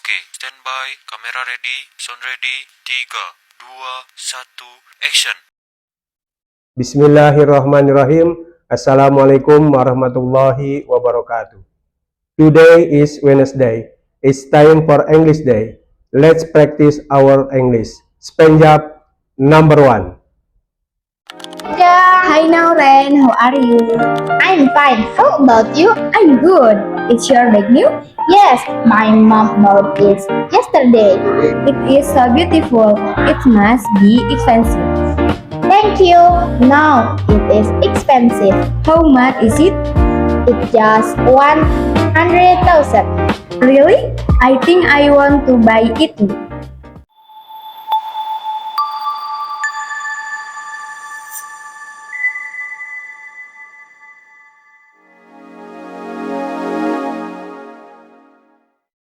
Oke, standby, kamera ready, sound ready, 3, 2, 1, action. Bismillahirrahmanirrahim. Assalamualaikum warahmatullahi wabarakatuh. Today is Wednesday. It's time for English Day. Let's practice our English. Spanjab number 1. Hi Nauren, how are you? I'm fine. How about you? I'm good. It's your bag new? Yes, my mom bought it yesterday. It is so beautiful. It must be expensive. Thank you. No, it is expensive. How much is it? It's just 100,000. Really? I think I want to buy it too.